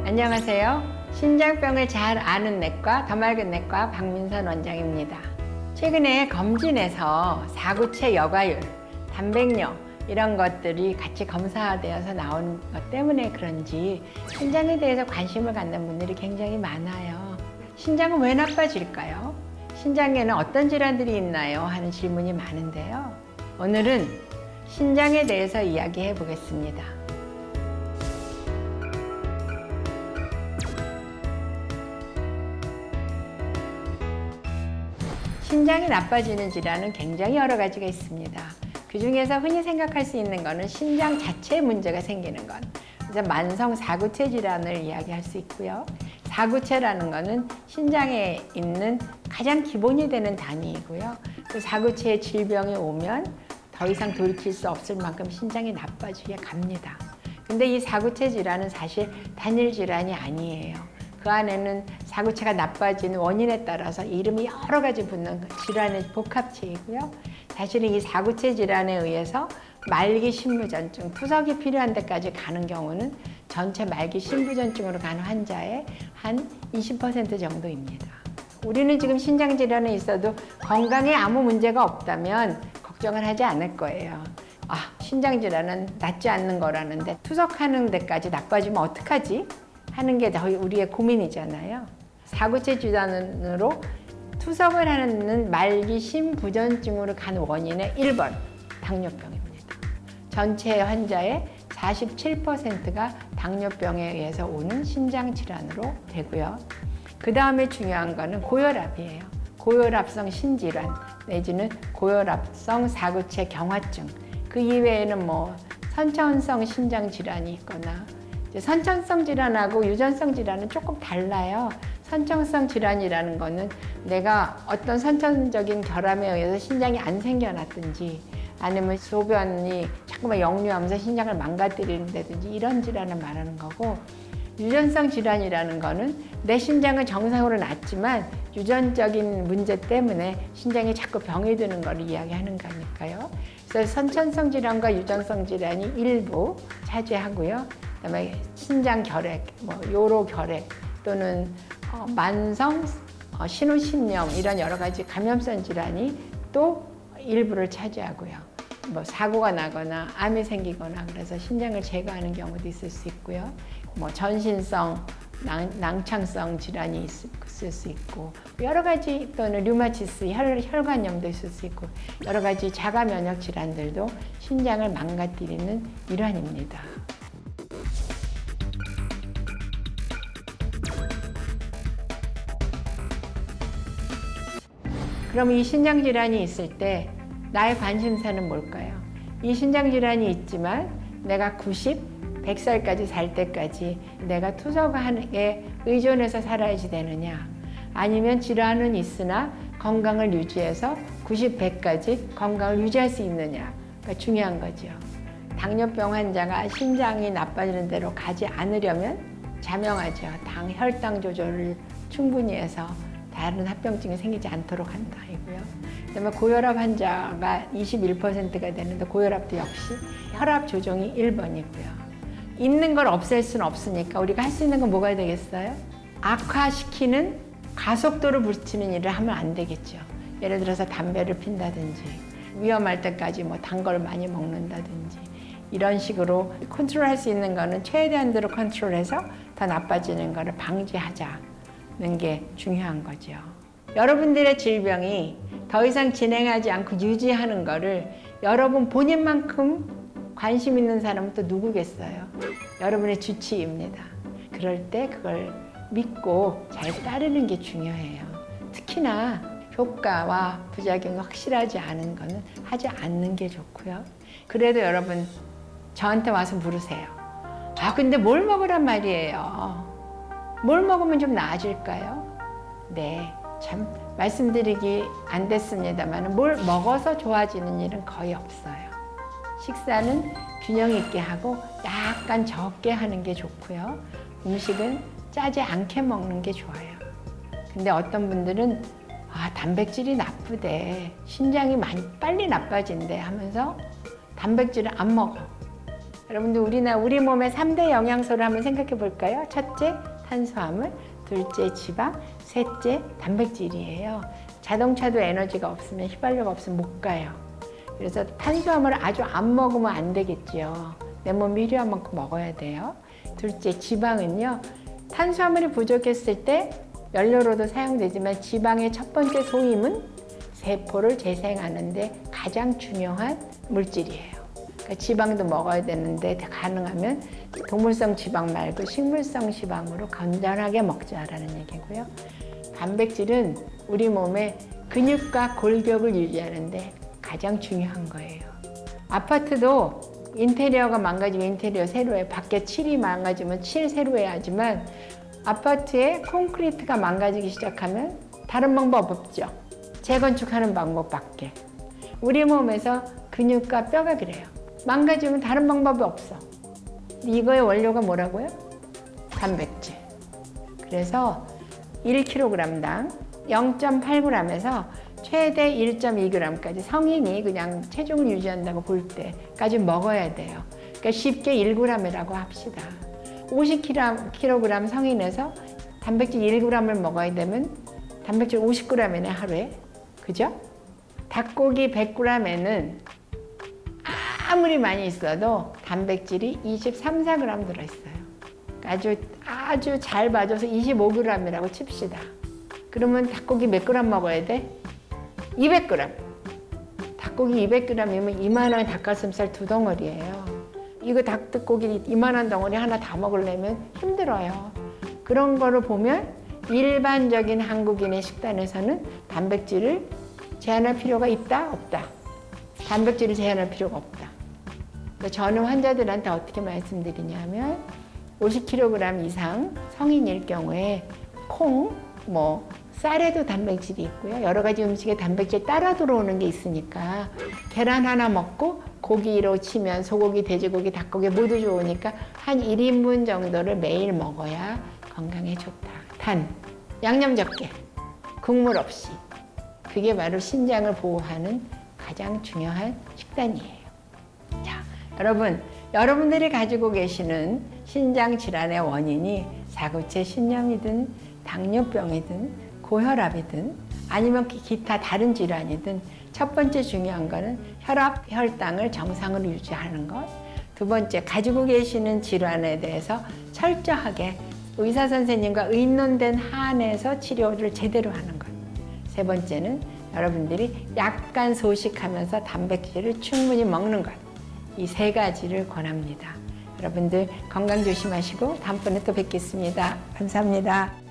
안녕하세요. 신장병을 잘 아는 내과 더말근내과 박민선 원장입니다. 최근에 검진에서 사구체 여과율, 단백뇨 이런 것들이 같이 검사되어서 나온 것 때문에 그런지 신장에 대해서 관심을 갖는 분들이 굉장히 많아요. 신장은 왜 나빠질까요? 신장에는 어떤 질환들이 있나요? 하는 질문이 많은데요. 오늘은 신장에 대해서 이야기해 보겠습니다. 신장이 나빠지는 질환은 굉장히 여러 가지가 있습니다. 그 중에서 흔히 생각할 수 있는 것은 신장 자체에 문제가 생기는 것. 그래서 만성 사구체 질환을 이야기할 수 있고요. 사구체라는 것은 신장에 있는 가장 기본이 되는 단위이고요. 그 사구체에 질병이 오면 더 이상 돌이킬 수 없을 만큼 신장이 나빠지게 갑니다. 근데 이 사구체 질환은 사실 단일 질환이 아니에요. 그 안에는 사구체가 나빠지는 원인에 따라서 이름이 여러 가지 붙는 질환의 복합체이고요. 사실은 이 사구체 질환에 의해서 말기 신부전증, 투석이 필요한 데까지 가는 경우는 전체 말기 신부전증으로 가는 환자의 한 20% 정도입니다. 우리는 지금 신장 질환에 있어도 건강에 아무 문제가 없다면 걱정을 하지 않을 거예요. 신장 질환은 낫지 않는 거라는데 투석하는 데까지 나빠지면 어떡하지? 하는 게 우리의 고민이잖아요. 사구체 질환으로 투석을 하는 말기 신부전증으로 가는 원인의 1번, 당뇨병입니다. 전체 환자의 47%가 당뇨병에 의해서 오는 신장 질환으로 되고요. 그 다음에 중요한 거는 고혈압이에요. 고혈압성 신질환 내지는 고혈압성 사구체 경화증. 그 이외에는 선천성 신장 질환이 있거나 선천성 질환하고 유전성 질환은 조금 달라요. 선천성 질환이라는 거는 내가 어떤 선천적인 결함에 의해서 신장이 안 생겨났든지 아니면 소변이 자꾸만 역류하면서 신장을 망가뜨리는다든지 이런 질환을 말하는 거고, 유전성 질환이라는 거는 내 신장은 정상으로 났지만 유전적인 문제 때문에 신장이 자꾸 병이 드는 걸 이야기하는 거니까요. 그래서 선천성 질환과 유전성 질환이 일부 차지하고요. 그다음에 신장 결핵, 요로 결핵 또는 만성 신우신염 이런 여러 가지 감염성 질환이 또 일부를 차지하고요. 사고가 나거나 암이 생기거나 그래서 신장을 제거하는 경우도 있을 수 있고요. 전신성 낭창성 질환이 있을 수 있고 여러 가지 또는 류마티스 혈관염도 있을 수 있고 여러 가지 자가 면역 질환들도 신장을 망가뜨리는 일환입니다. 그럼 이 신장 질환이 있을 때 나의 관심사는 뭘까요? 이 신장 질환이 있지만 내가 90, 100살까지 살 때까지 내가 투석에 의존해서 살아야지 되느냐, 아니면 질환은 있으나 건강을 유지해서 90, 100까지 건강을 유지할 수 있느냐가 중요한 거죠. 당뇨병 환자가 신장이 나빠지는 대로 가지 않으려면 자명하죠. 혈당 조절을 충분히 해서 다른 합병증이 생기지 않도록 한다 이고요. 그다음에 고혈압 환자가 21%가 되는데 고혈압도 역시 혈압 조정이 1번이고요. 있는 걸 없앨 수는 없으니까 우리가 할 수 있는 건 뭐가 되겠어요? 악화시키는 가속도를 붙이는 일을 하면 안 되겠죠. 예를 들어서 담배를 핀다든지 위험할 때까지 단 걸 많이 먹는다든지 이런 식으로 컨트롤할 수 있는 거는 최대한대로 컨트롤해서 더 나빠지는 거를 방지하자는 게 중요한 거죠. 여러분들의 질병이 더 이상 진행하지 않고 유지하는 거를 여러분 본인만큼 관심 있는 사람은 또 누구겠어요? 여러분의 주치의입니다. 그럴 때 그걸 믿고 잘 따르는 게 중요해요. 특히나 효과와 부작용이 확실하지 않은 거는 하지 않는 게 좋고요. 그래도 여러분 저한테 와서 물으세요. 근데 뭘 먹으란 말이에요? 뭘 먹으면 좀 나아질까요? 네, 참 말씀드리기 안 됐습니다만 뭘 먹어서 좋아지는 일은 거의 없어요. 식사는 균형 있게 하고 약간 적게 하는 게 좋고요. 음식은 짜지 않게 먹는 게 좋아요. 근데 어떤 분들은 단백질이 나쁘대, 신장이 많이 빨리 나빠진대 하면서 단백질을 안 먹어. 여러분들 우리 몸의 3대 영양소를 한번 생각해 볼까요? 첫째, 탄수화물, 둘째, 지방, 셋째, 단백질이에요. 자동차도 에너지가 없으면 휘발유가 없으면 못 가요. 그래서 탄수화물을 아주 안 먹으면 안 되겠죠. 내 몸이 필요한 만큼 먹어야 돼요. 둘째, 지방은요. 탄수화물이 부족했을 때 연료로도 사용되지만 지방의 첫 번째 소임은 세포를 재생하는데 가장 중요한 물질이에요. 그러니까 지방도 먹어야 되는데 가능하면 동물성 지방 말고 식물성 지방으로 건전하게 먹자라는 얘기고요. 단백질은 우리 몸의 근육과 골격을 유지하는데 가장 중요한 거예요. 아파트도 인테리어가 망가지면 인테리어 새로 해. 밖에 칠이 망가지면 칠 새로 해야 하지만 아파트에 콘크리트가 망가지기 시작하면 다른 방법 없죠. 재건축하는 방법밖에. 우리 몸에서 근육과 뼈가 그래요. 망가지면 다른 방법이 없어. 이거의 원료가 뭐라고요? 단백질. 그래서 1kg당 0.8g에서 최대 1.2g까지 성인이 그냥 체중을 유지한다고 볼 때까지 먹어야 돼요. 그러니까 쉽게 1g이라고 합시다. 50kg 성인에서 단백질 1g을 먹어야 되면 단백질 50g이네 하루에. 그죠? 닭고기 100g에는 아무리 많이 있어도 단백질이 23, 4g 들어있어요. 아주 잘 봐줘서 25g이라고 칩시다. 그러면 닭고기 몇 g 먹어야 돼? 200g. 닭고기 200g이면 이만한 닭가슴살 2덩어리예요. 이거 닭고기 이만한 덩어리 하나 다 먹으려면 힘들어요. 그런 거를 보면 일반적인 한국인의 식단에서는 단백질을 제한할 필요가 있다? 없다? 단백질을 제한할 필요가 없다. 저는 환자들한테 어떻게 말씀드리냐면 50kg 이상 성인일 경우에 콩, 쌀에도 단백질이 있고요. 여러 가지 음식에 단백질 따라 들어오는 게 있으니까 계란 하나 먹고 고기로 치면 소고기, 돼지고기, 닭고기 모두 좋으니까 한 1인분 정도를 매일 먹어야 건강에 좋다. 단, 양념 적게, 국물 없이. 그게 바로 신장을 보호하는 가장 중요한 식단이에요. 자, 여러분들이 가지고 계시는 신장 질환의 원인이 사구체 신염이든 당뇨병이든 고혈압이든 아니면 기타 다른 질환이든 첫 번째 중요한 거는 혈압, 혈당을 정상으로 유지하는 것. 두 번째, 가지고 계시는 질환에 대해서 철저하게 의사 선생님과 의논된 한에서 치료를 제대로 하는 것. 세 번째는 여러분들이 약간 소식하면서 단백질을 충분히 먹는 것. 이 세 가지를 권합니다. 여러분들 건강 조심하시고 다음번에 또 뵙겠습니다. 감사합니다.